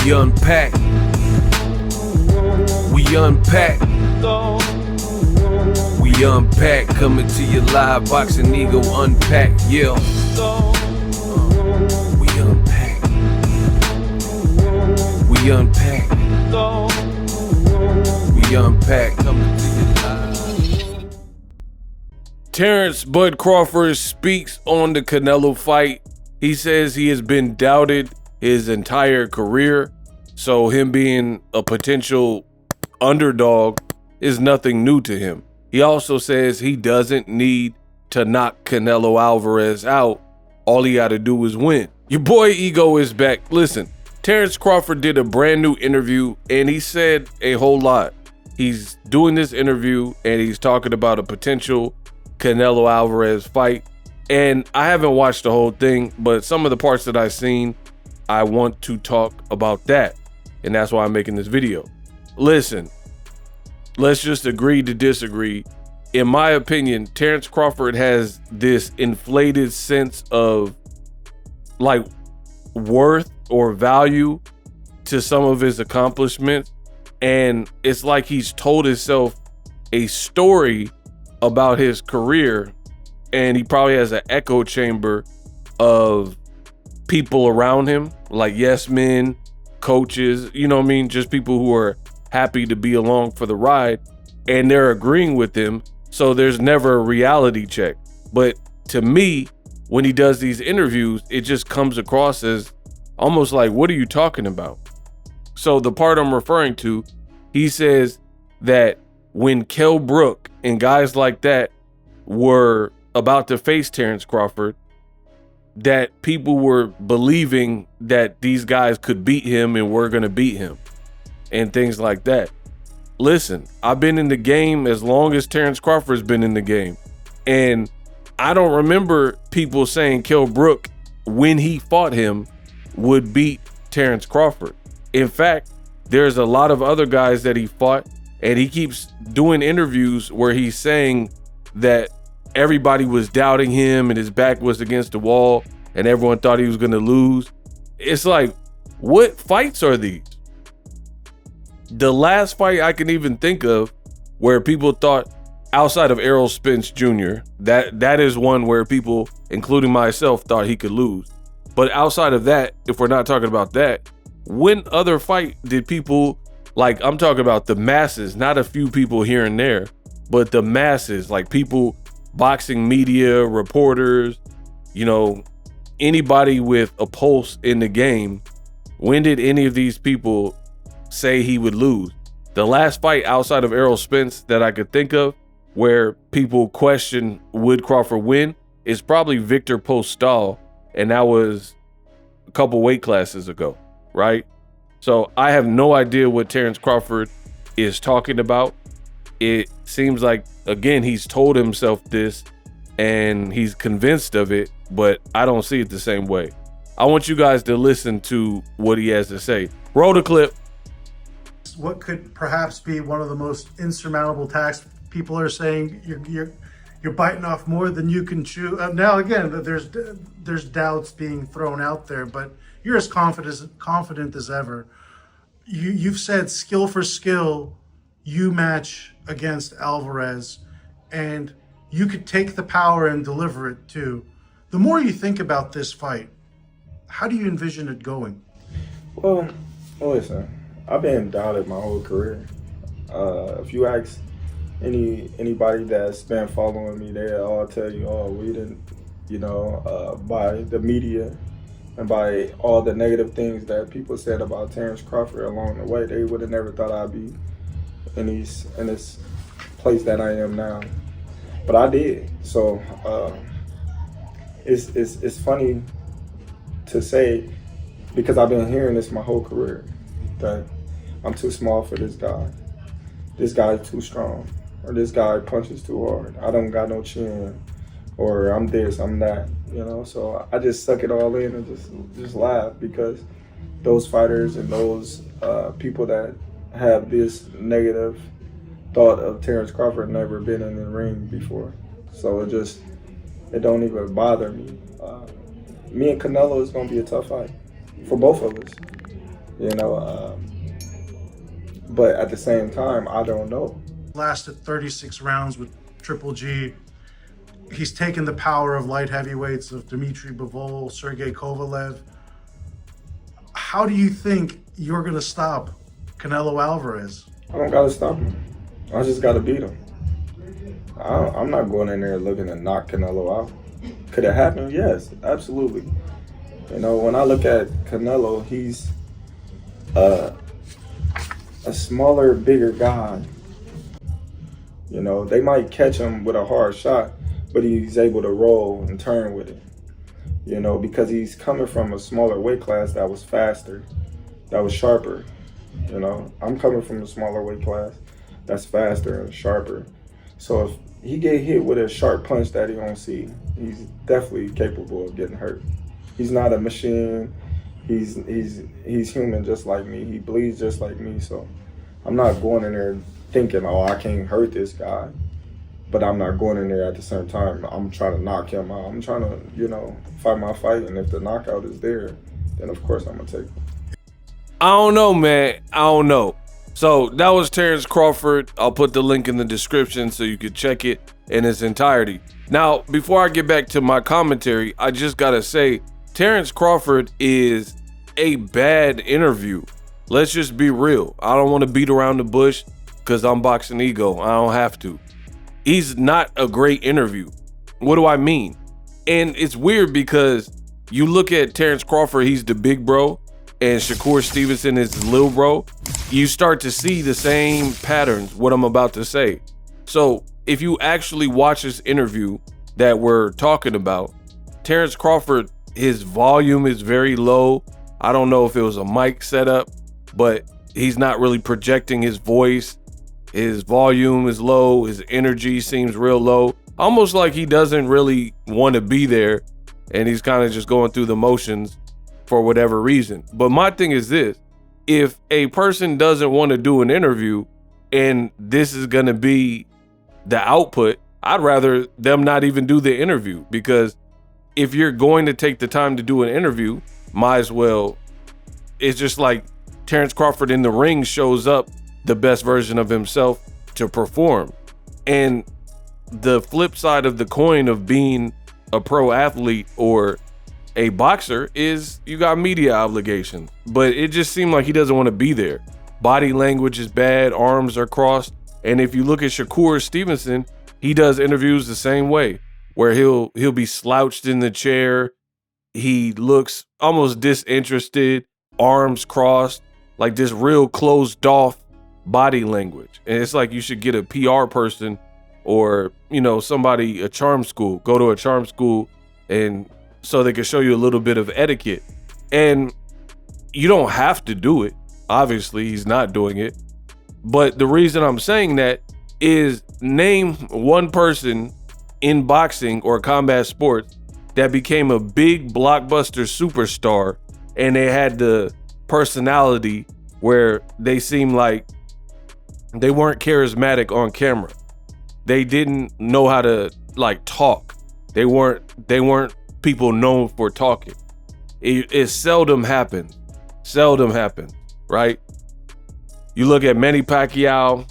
We unpack. We unpack. We unpack. Coming to you live, Boxing Ego Unpack. Yeah. We unpack. We unpack. We unpack. Coming to you live. Terence Bud Crawford speaks on the Canelo fight. He says he has been doubted his entire career, so him being a potential underdog is nothing new to him. He also says he doesn't need to knock Canelo Alvarez out. All he got to do is win. Your boy Ego is back. Listen, Terence Crawford did a brand new interview and he said a whole lot. He's doing this interview and he's talking about a potential Canelo Alvarez fight. And I haven't watched the whole thing, but some of the parts that I've seen, I want to talk about that. And that's why I'm making this video. Listen, let's just agree to disagree. In my opinion, Terence Crawford has this inflated sense of like worth or value to some of his accomplishments. And it's like he's told himself a story about his career, and he probably has an echo chamber of people around him, like yes men, coaches, you know what I mean? Just people who are happy to be along for the ride, and they're agreeing with him. So there's never a reality check. But to me, when he does these interviews, it just comes across as almost like, what are you talking about? So the part I'm referring to, he says that when Kell Brook and guys like that were about to face Terence Crawford, that people were believing that these guys could beat him and were going to beat him and things like that. Listen, I've been in the game as long as Terence Crawford's been in the game, and I don't remember people saying Kell Brook, when he fought him, would beat Terence Crawford. In fact, there's a lot of other guys that he fought, and he keeps doing interviews where he's saying that everybody was doubting him and his back was against the wall and everyone thought he was going to lose. It's like, what fights are these? The last fight I can even think of where people thought, outside of Errol Spence Jr., that is one where people, including myself, thought he could lose. But outside of that, if we're not talking about that, when other fight did people, like I'm talking about the masses, not a few people here and there, but the masses, like people, boxing media, reporters, you know, anybody with a pulse in the game, when did any of these people say he would lose? The last fight outside of Errol Spence that I could think of where people question would Crawford win is probably Victor Postol, and that was a couple weight classes ago, right? So I have no idea what Terence Crawford is talking about. It seems like, again, he's told himself this and he's convinced of it, but I don't see it the same way. I want you guys to listen to what he has to say. Roll the clip. What could perhaps be one of the most insurmountable tasks. People are saying you're biting off more than you can chew. Now again, there's doubts being thrown out there, but you're as confident as ever. You've said skill for skill, you match against Alvarez, and you could take the power and deliver it too. The more you think about this fight, how do you envision it going? Well, listen, I've been doubted my whole career. If you ask anybody that's been following me, they'll all tell you, oh, we didn't, by the media and by all the negative things that people said about Terence Crawford along the way, they would have never thought I'd be in this place that I am now. But I did. So it's funny to say, because I've been hearing this my whole career, that I'm too small for this guy. This guy's too strong. Or this guy punches too hard. I don't got no chin. Or I'm this, I'm that, So I just suck it all in and just laugh, because those fighters and those people that have this negative thought of Terence Crawford never been in the ring before. So it don't even bother me. Me and Canelo is gonna be a tough fight for both of us. you know. But at the same time, I don't know. Lasted 36 rounds with Triple G. He's taken the power of light heavyweights of Dmitry Bivol, Sergey Kovalev. How do you think you're going to stop Canelo Alvarez? I don't gotta stop him. I just gotta beat him. I'm not going in there looking to knock Canelo out. Could it happen? Yes, absolutely. You know, when I look at Canelo, he's a smaller, bigger guy. You know, they might catch him with a hard shot, but he's able to roll and turn with it. You know, because he's coming from a smaller weight class that was faster, that was sharper. You know, I'm coming from a smaller weight class that's faster and sharper. So if he get hit with a sharp punch that he don't see, he's definitely capable of getting hurt. He's not a machine. He's human just like me. He bleeds just like me. So I'm not going in there thinking, oh, I can't hurt this guy. But I'm not going in there at the same time. I'm trying to knock him out. I'm trying to, you know, fight my fight. And if the knockout is there, then of course I'm going to take it. I don't know, man. I don't know. So that was Terence Crawford. I'll put the link in the description so you could check it in its entirety. Now, before I get back to my commentary, I just got to say, Terence Crawford is a bad interview. Let's just be real. I don't want to beat around the bush because I'm boxing ego. I don't have to. He's not a great interview. What do I mean? And it's weird because you look at Terence Crawford, he's the big bro, and Shakur Stevenson is the little bro. You start to see the same patterns, what I'm about to say. So if you actually watch this interview that we're talking about, Terence Crawford, his volume is very low. I don't know if it was a mic setup, but he's not really projecting his voice. His volume is low. His energy seems real low. Almost like he doesn't really want to be there and he's kind of just going through the motions for whatever reason. But my thing is this: if a person doesn't want to do an interview and this is going to be the output, I'd rather them not even do the interview, because if you're going to take the time to do an interview, might as well. It's just like Terence Crawford in the ring shows up the best version of himself to perform. And the flip side of the coin of being a pro athlete or a boxer is you got media obligations, but it just seemed like he doesn't want to be there. Body language is bad, arms are crossed. And if you look at Shakur Stevenson, he does interviews the same way, where he'll be slouched in the chair. He looks almost disinterested, arms crossed, like this real closed off body language. And it's like you should get a PR person or, you know, somebody, a charm school, go to a charm school, and so they can show you a little bit of etiquette. And you don't have to do it. Obviously, he's not doing it. But the reason I'm saying that is, name one person in boxing or combat sports that became a big blockbuster superstar and they had the personality where they seemed like they weren't charismatic on camera. They didn't know how to like talk. They weren't people known for talking. It seldom happened, right? You look at Manny Pacquiao,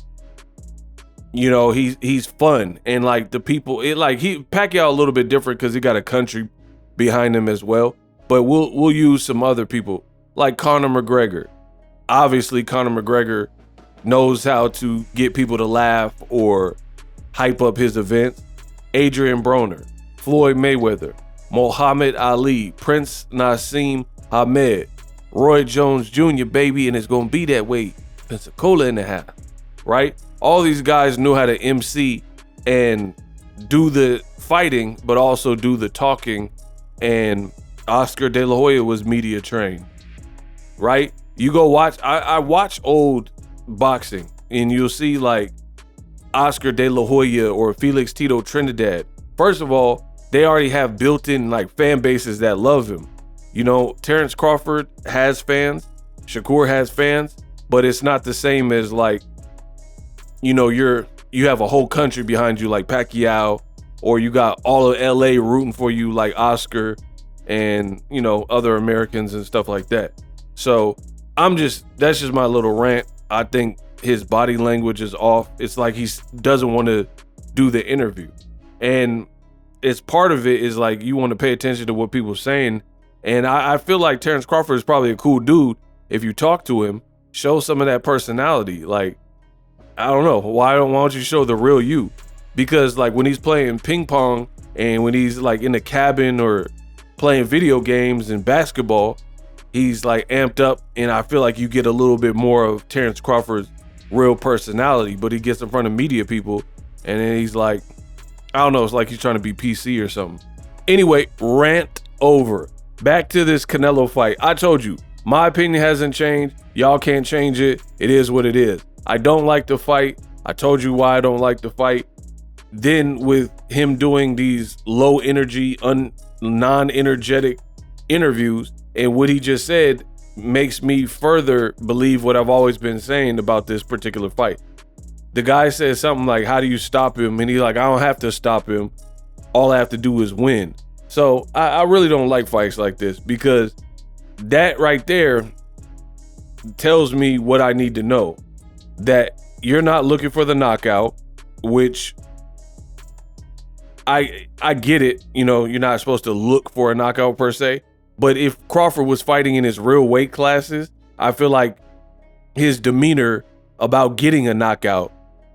you know, he's fun, and like the people, Pacquiao a little bit different because he got a country behind him as well. But we'll use some other people like Conor McGregor. Obviously, Conor McGregor knows how to get people to laugh or hype up his events. Adrian Broner, Floyd Mayweather, Muhammad Ali, Prince Nassim Hamed, Roy Jones Jr., baby, and it's gonna be that way. Pensacola in the half, right? All these guys knew how to MC and do the fighting, but also do the talking. And Oscar De La Hoya was media trained, right? You go watch, I watch old boxing, and you'll see like Oscar De La Hoya or Felix Tito Trinidad. First of all, they already have built-in like fan bases that love him. You know, Terence Crawford has fans, Shakur has fans, but it's not the same as like, you know, you have a whole country behind you like Pacquiao, or you got all of LA rooting for you like Oscar and, you know, other Americans and stuff like that. So that's just my little rant. I think his body language is off. It's like he doesn't want to do the interview. And it's part of it is like you want to pay attention to what people are saying. And I feel like Terence Crawford is probably a cool dude. If you talk to him, show some of that personality. Like, I don't know. Why don't you show the real you? Because like when he's playing ping pong and when he's like in the cabin or playing video games and basketball, he's like amped up, and I feel like you get a little bit more of Terence Crawford's real personality. But he gets in front of media people and then he's like, I don't know, it's like he's trying to be PC or something. Anyway, rant over. Back to this Canelo fight. I told you, my opinion hasn't changed. Y'all can't change it. It is what it is. I don't like the fight. I told you why I don't like the fight. Then with him doing these low energy, non-energetic interviews, and what he just said makes me further believe what I've always been saying about this particular fight. The guy says something like, how do you stop him? And he's like, I don't have to stop him. All I have to do is win. So I really don't like fights like this, because that right there tells me what I need to know. That you're not looking for the knockout, which I get it. You know, you're not supposed to look for a knockout per se. But if Crawford was fighting in his real weight classes, I feel like his demeanor about getting a knockout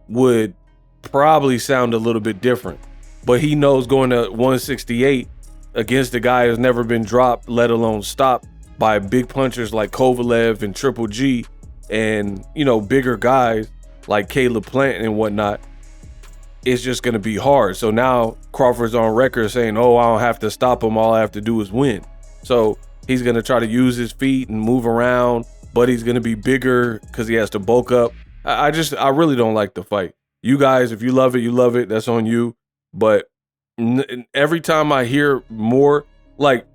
would probably sound a little bit different. But he knows going to 168 against a guy who's never been dropped, let alone stopped, by big punchers like Kovalev and Triple G, and, you know, bigger guys like Caleb Plant and whatnot, it's just going to be hard. So now Crawford's on record saying, oh, I don't have to stop him. All I have to do is win. So he's going to try to use his feet and move around, but he's going to be bigger because he has to bulk up. I really don't like the fight. You guys, if you love it, you love it. That's on you. But every time I hear more, like,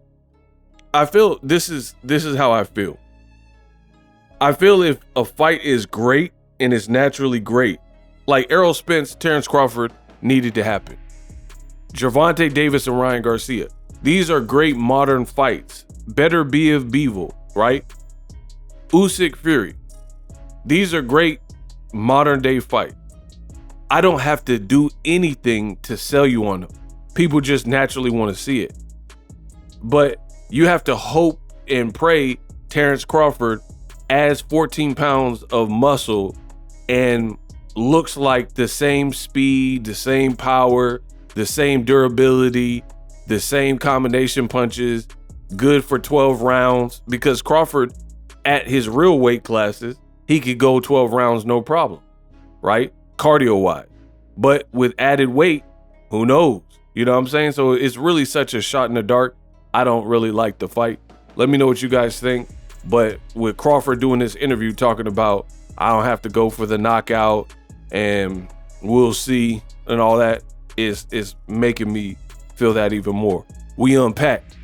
I feel this is how I feel. I feel if a fight is great and it's naturally great, like Errol Spence, Terence Crawford needed to happen. Gervonta Davis and Ryan Garcia. These are great modern fights. Better Biev Bivol, right? Usyk Fury. These are great modern day fights. I don't have to do anything to sell you on them. People just naturally want to see it. But you have to hope and pray Terence Crawford adds 14 pounds of muscle and looks like the same speed, the same power, the same durability, the same combination punches, good for 12 rounds. Because Crawford, at his real weight classes, he could go 12 rounds no problem, right? Cardio-wise. But with added weight, who knows? You know what I'm saying? So it's really such a shot in the dark. I don't really like the fight. Let me know what you guys think. But with Crawford doing this interview talking about, I don't have to go for the knockout and we'll see and all that, is making me feel that even more. We unpacked.